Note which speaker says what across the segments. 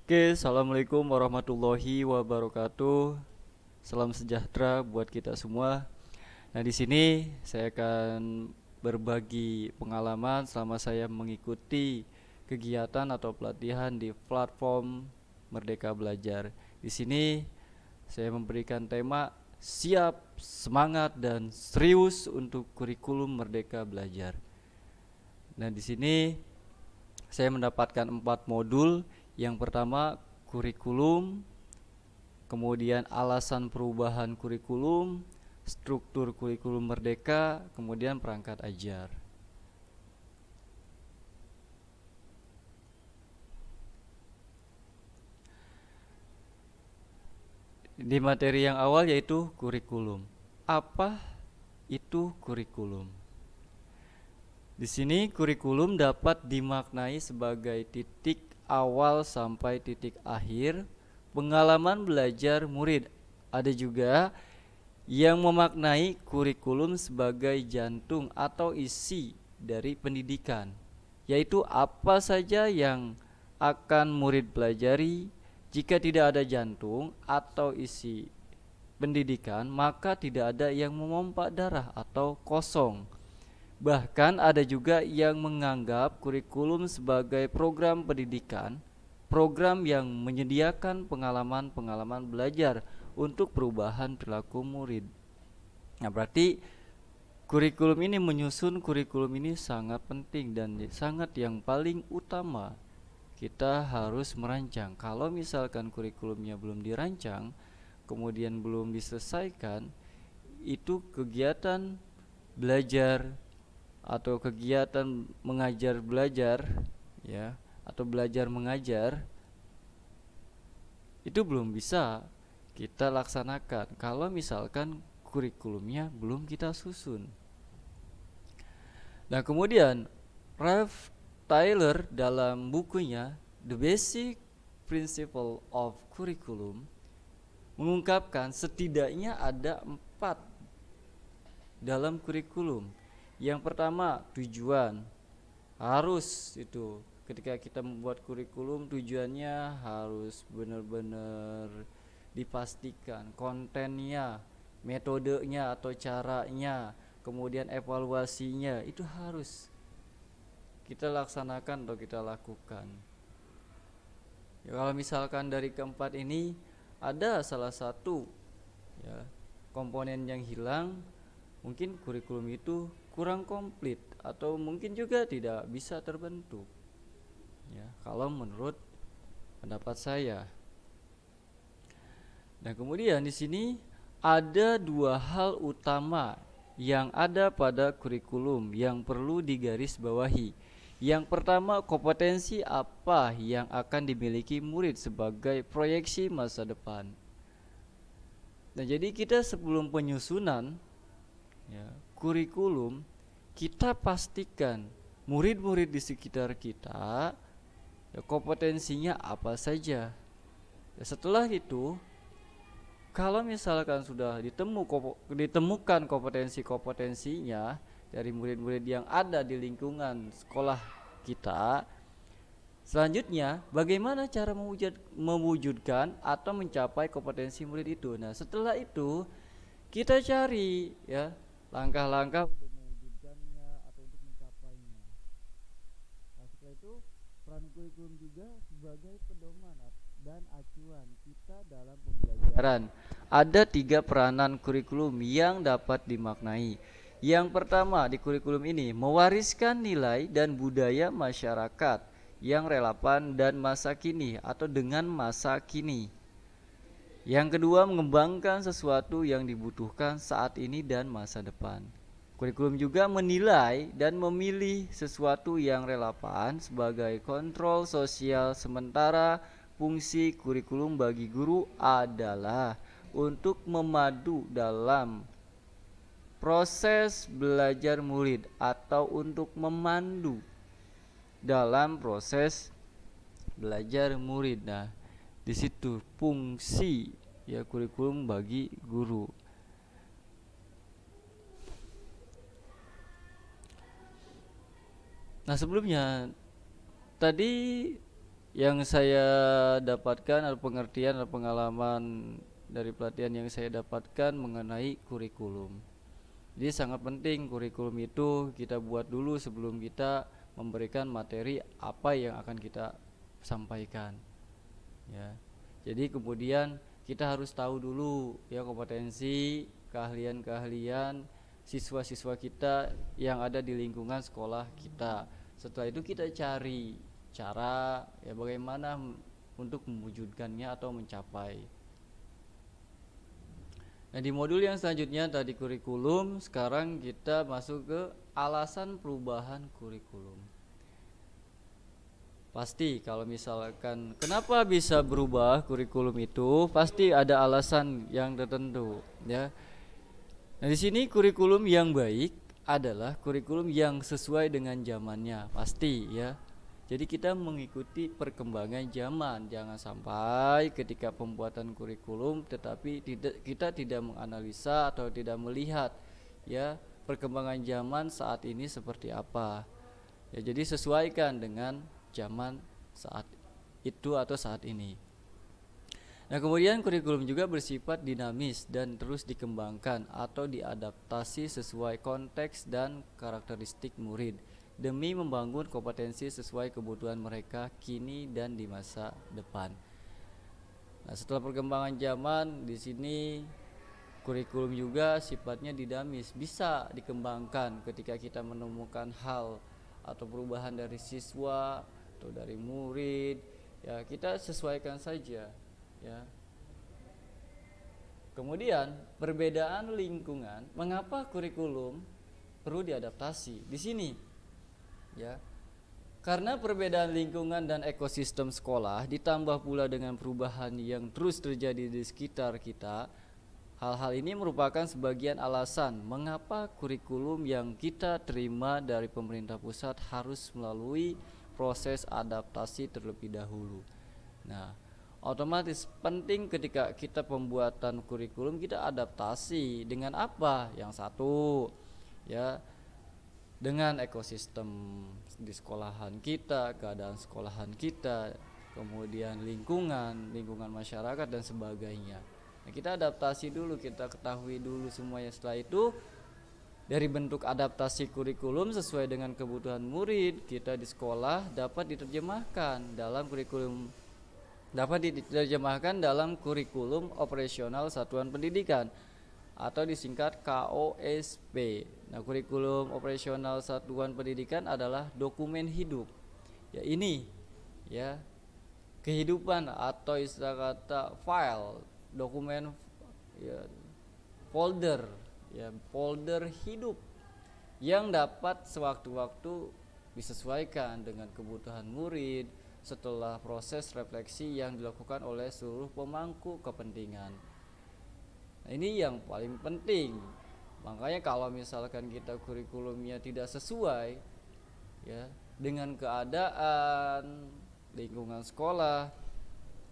Speaker 1: Oke, assalamualaikum warahmatullahi wabarakatuh. Salam sejahtera buat kita semua. Nah, di sini saya akan berbagi pengalaman selama saya mengikuti kegiatan atau pelatihan di platform Merdeka Belajar. Di sini saya memberikan tema siap, semangat, dan serius untuk kurikulum Merdeka Belajar. Nah, di sini saya mendapatkan 4 modul. Yang pertama, kurikulum, kemudian alasan perubahan kurikulum, struktur kurikulum merdeka, kemudian perangkat ajar. Di materi yang awal yaitu kurikulum. Apa itu kurikulum? Di sini kurikulum dapat dimaknai sebagai titik awal sampai titik akhir pengalaman belajar murid. Ada juga yang memaknai kurikulum sebagai jantung atau isi dari pendidikan, yaitu apa saja yang akan murid pelajari. Jika tidak ada jantung atau isi pendidikan, maka tidak ada yang memompa darah atau kosong. Bahkan ada juga yang menganggap kurikulum sebagai program pendidikan, program yang menyediakan pengalaman-pengalaman belajar untuk perubahan perilaku murid. Nah, berarti kurikulum ini menyusun kurikulum ini sangat penting dan sangat yang paling utama. Kita harus merancang. Kalau misalkan kurikulumnya belum dirancang, kemudian belum diselesaikan, itu kegiatan belajar atau kegiatan mengajar belajar, ya, atau belajar mengajar itu belum bisa kita laksanakan kalau misalkan kurikulumnya belum kita susun. Nah, kemudian Ralph Tyler dalam bukunya The Basic Principle of Curriculum mengungkapkan setidaknya ada 4 dalam kurikulum. Yang pertama, tujuan. Harus itu ketika kita membuat kurikulum, tujuannya harus benar-benar dipastikan, kontennya, metodenya atau caranya, kemudian evaluasinya itu harus kita laksanakan atau kita lakukan. Ya, kalau misalkan dari keempat ini ada salah satu, ya, komponen yang hilang, mungkin kurikulum itu kurang komplit atau mungkin juga tidak bisa terbentuk, ya, kalau menurut pendapat saya. Dan kemudian di sini ada 2 hal utama yang ada pada kurikulum yang perlu digarisbawahi. Yang pertama, kompetensi apa yang akan dimiliki murid sebagai proyeksi masa depan. Nah, jadi kita sebelum penyusunan, ya, kurikulum, kita pastikan murid-murid di sekitar kita, ya, kompetensinya apa saja. Ya, setelah itu, kalau misalkan sudah ditemukan kompetensi-kompetensinya dari murid-murid yang ada di lingkungan sekolah kita, selanjutnya bagaimana cara mewujudkan atau mencapai kompetensi murid itu. Nah, setelah itu kita cari, ya, langkah-langkah untuk mewujudkannya atau untuk mencapainya. Nah, setelah itu peran kurikulum juga sebagai pedoman dan acuan kita dalam pembelajaran. Ada 3 peranan kurikulum yang dapat dimaknai. Yang pertama, di kurikulum ini mewariskan nilai dan budaya masyarakat yang relevan dan masa kini atau dengan masa kini. Yang kedua, mengembangkan sesuatu yang dibutuhkan saat ini dan masa depan. Kurikulum juga menilai dan memilih sesuatu yang relevan sebagai kontrol sosial, sementara fungsi kurikulum bagi guru adalah untuk memadu dalam proses belajar murid atau untuk memandu dalam proses belajar murid. Nah, di situ fungsi, ya, kurikulum bagi guru. Nah, sebelumnya tadi yang saya dapatkan atau pengertian atau pengalaman dari pelatihan yang saya dapatkan mengenai kurikulum. Jadi sangat penting kurikulum itu kita buat dulu sebelum kita memberikan materi apa yang akan kita sampaikan. Ya. Jadi kemudian kita harus tahu dulu ya kompetensi, keahlian-keahlian siswa-siswa kita yang ada di lingkungan sekolah kita. Setelah itu kita cari cara ya bagaimana untuk mewujudkannya atau mencapai. Nah, di modul yang selanjutnya tadi kurikulum, sekarang kita masuk ke alasan perubahan kurikulum. Pasti kalau misalkan kenapa bisa berubah kurikulum itu, pasti ada alasan yang tertentu, ya. Nah, di sini kurikulum yang baik adalah kurikulum yang sesuai dengan zamannya, pasti ya. Jadi kita mengikuti perkembangan zaman, jangan sampai ketika pembuatan kurikulum tetapi kita tidak menganalisa atau tidak melihat ya perkembangan zaman saat ini seperti apa. Ya, jadi sesuaikan dengan zaman saat itu atau saat ini. Nah, kemudian kurikulum juga bersifat dinamis dan terus dikembangkan atau diadaptasi sesuai konteks dan karakteristik murid demi membangun kompetensi sesuai kebutuhan mereka kini dan di masa depan. Nah, setelah perkembangan zaman di sini kurikulum juga sifatnya dinamis, bisa dikembangkan ketika kita menemukan hal atau perubahan dari siswa atau dari murid, ya kita sesuaikan saja, ya. Kemudian perbedaan lingkungan, mengapa kurikulum perlu diadaptasi? Di sini ya, karena perbedaan lingkungan dan ekosistem sekolah ditambah pula dengan perubahan yang terus terjadi di sekitar kita, hal-hal ini merupakan sebagian alasan mengapa kurikulum yang kita terima dari pemerintah pusat harus melalui proses adaptasi terlebih dahulu. Nah, otomatis penting ketika kita pembuatan kurikulum kita adaptasi dengan apa? Yang satu ya, dengan ekosistem di sekolahan kita, keadaan sekolahan kita, kemudian lingkungan masyarakat dan sebagainya. Nah, kita adaptasi dulu, kita ketahui dulu semuanya. Setelah itu dari bentuk adaptasi kurikulum sesuai dengan kebutuhan murid kita di sekolah dapat diterjemahkan dalam kurikulum operasional satuan pendidikan atau disingkat KOSP. Nah, kurikulum operasional satuan pendidikan adalah dokumen hidup. Ya, ini ya kehidupan atau istilah kata file, dokumen ya, folder hidup yang dapat sewaktu-waktu disesuaikan dengan kebutuhan murid setelah proses refleksi yang dilakukan oleh seluruh pemangku kepentingan. Nah, ini yang paling penting. Makanya kalau misalkan kita kurikulumnya tidak sesuai ya dengan keadaan lingkungan sekolah,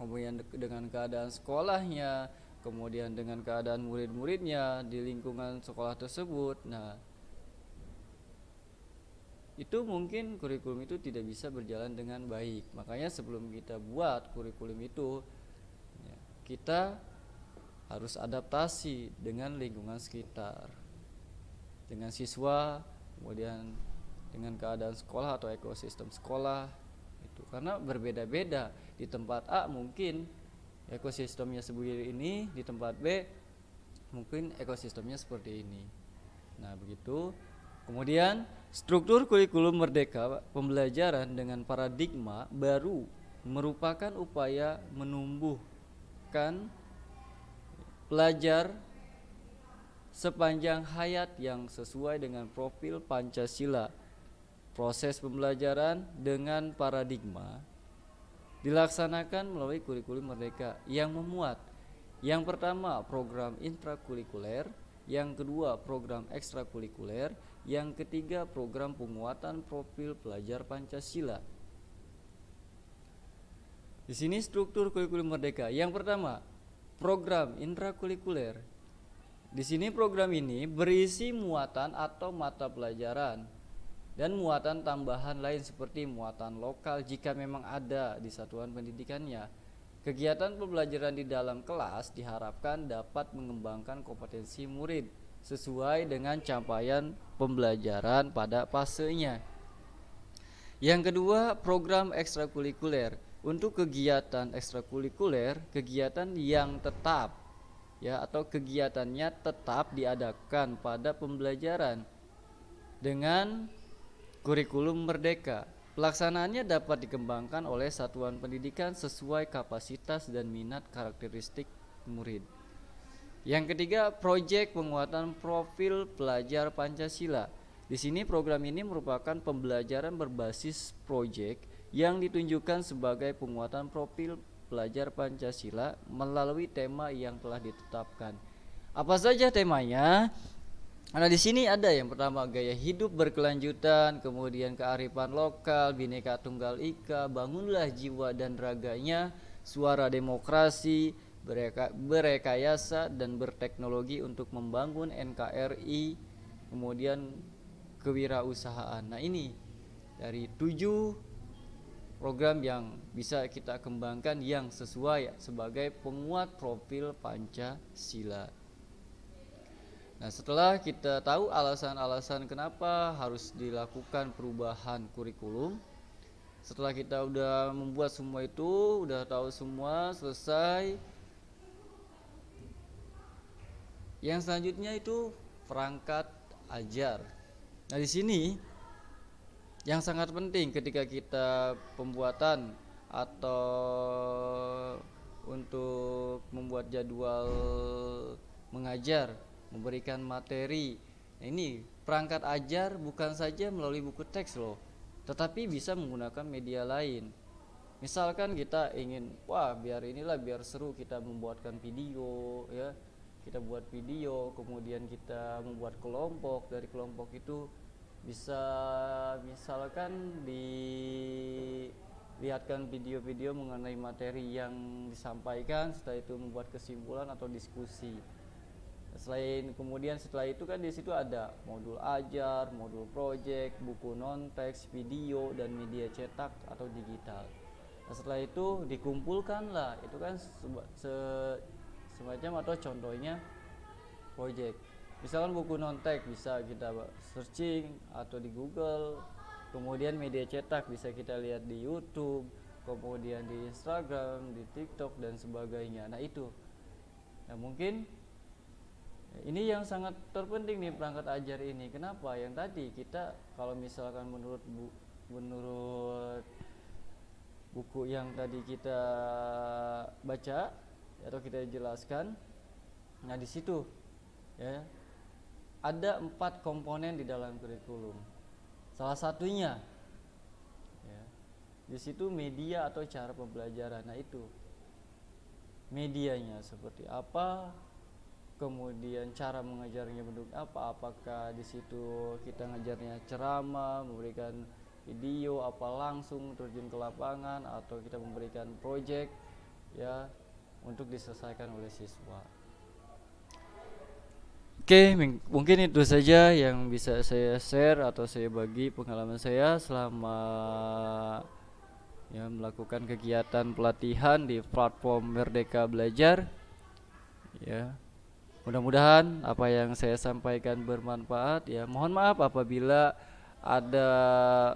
Speaker 1: kemudian dengan keadaan sekolahnya, kemudian dengan keadaan murid-muridnya di lingkungan sekolah tersebut, nah itu mungkin kurikulum itu tidak bisa berjalan dengan baik. Makanya sebelum kita buat kurikulum itu ya, kita harus adaptasi dengan lingkungan sekitar, dengan siswa, kemudian dengan keadaan sekolah atau ekosistem sekolah itu. Karena berbeda-beda, di tempat A mungkin ekosistemnya seperti ini, di tempat B mungkin ekosistemnya seperti ini. Nah, begitu. Kemudian struktur kurikulum merdeka pembelajaran dengan paradigma baru merupakan upaya menumbuhkan pelajar sepanjang hayat yang sesuai dengan profil Pancasila. Proses pembelajaran dengan paradigma dilaksanakan melalui kurikulum merdeka yang memuat yang pertama program intrakurikuler, yang kedua program ekstrakurikuler, yang ketiga program penguatan profil pelajar Pancasila. Di sini struktur kurikulum merdeka. Yang pertama, program intrakurikuler. Di sini program ini berisi muatan atau mata pelajaran dan muatan tambahan lain seperti muatan lokal jika memang ada di satuan pendidikannya. Kegiatan pembelajaran di dalam kelas diharapkan dapat mengembangkan kompetensi murid sesuai dengan capaian pembelajaran pada fasenya. Yang kedua, program ekstrakurikuler. Untuk kegiatan ekstrakurikuler, kegiatan yang tetap ya atau kegiatannya tetap diadakan pada pembelajaran dengan kurikulum merdeka. Pelaksanaannya dapat dikembangkan oleh satuan pendidikan sesuai kapasitas dan minat karakteristik murid. Yang ketiga, proyek penguatan profil pelajar Pancasila. Di sini program ini merupakan pembelajaran berbasis proyek yang ditunjukkan sebagai penguatan profil pelajar Pancasila melalui tema yang telah ditetapkan. Apa saja temanya? Nah, di sini ada yang pertama gaya hidup berkelanjutan, kemudian kearifan lokal, Bhinneka Tunggal Ika, bangunlah jiwa dan raganya, suara demokrasi, berekayasa dan berteknologi untuk membangun NKRI, kemudian kewirausahaan. Nah, ini dari 7 program yang bisa kita kembangkan yang sesuai sebagai penguat profil Pancasila. Nah, setelah kita tahu alasan-alasan kenapa harus dilakukan perubahan kurikulum, setelah kita udah membuat semua itu, udah tahu semua, selesai. Yang selanjutnya itu perangkat ajar. Nah, di sini yang sangat penting ketika kita pembuatan atau untuk membuat jadwal mengajar, memberikan materi. Nah, ini perangkat ajar bukan saja melalui buku teks loh, tetapi bisa menggunakan media lain. Misalkan kita ingin, biar seru kita membuatkan video ya. Kita buat video, kemudian kita membuat kelompok. Dari kelompok itu bisa misalkan dilihatkan video-video mengenai materi yang disampaikan, setelah itu membuat kesimpulan atau diskusi. Setelah itu kan di situ ada modul ajar, modul project, buku non teks, video dan media cetak atau digital. Nah, setelah itu dikumpulkanlah, itu kan semacam atau contohnya project. Misalkan buku non teks bisa kita searching atau di Google, kemudian media cetak bisa kita lihat di YouTube, kemudian di Instagram, di TikTok dan sebagainya. Nah, itu. Nah, mungkin ini yang sangat terpenting nih perangkat ajar ini. Kenapa? Yang tadi kita kalau misalkan menurut buku yang tadi kita baca atau kita jelaskan, nah di situ ya ada 4 komponen di dalam kurikulum. Salah satunya ya, di situ media atau cara pembelajaran. Nah, itu medianya seperti apa, kemudian cara mengajarnya bentuk apa, apakah di situ kita ngajarnya ceramah, memberikan video, apa langsung terjun ke lapangan, atau kita memberikan project ya untuk diselesaikan oleh siswa. Oke, mungkin itu saja yang bisa saya share atau saya bagi pengalaman saya selama ya melakukan kegiatan pelatihan di platform Merdeka Belajar. Ya, mudah-mudahan apa yang saya sampaikan bermanfaat. Ya, mohon maaf apabila ada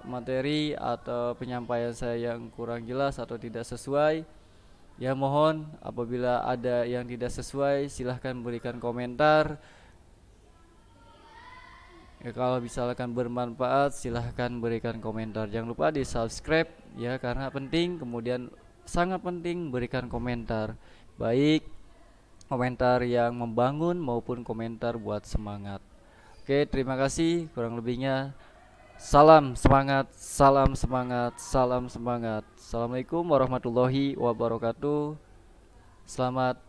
Speaker 1: materi atau penyampaian saya yang kurang jelas atau tidak sesuai. Ya, mohon apabila ada yang tidak sesuai silahkan berikan komentar. Ya, kalau misalkan bermanfaat silahkan berikan komentar. Jangan lupa di subscribe ya, karena penting. Kemudian sangat penting berikan komentar, baik komentar yang membangun maupun komentar buat semangat. Oke, terima kasih. Kurang lebihnya salam semangat, salam semangat, salam semangat. Assalamualaikum warahmatullahi wabarakatuh. Selamat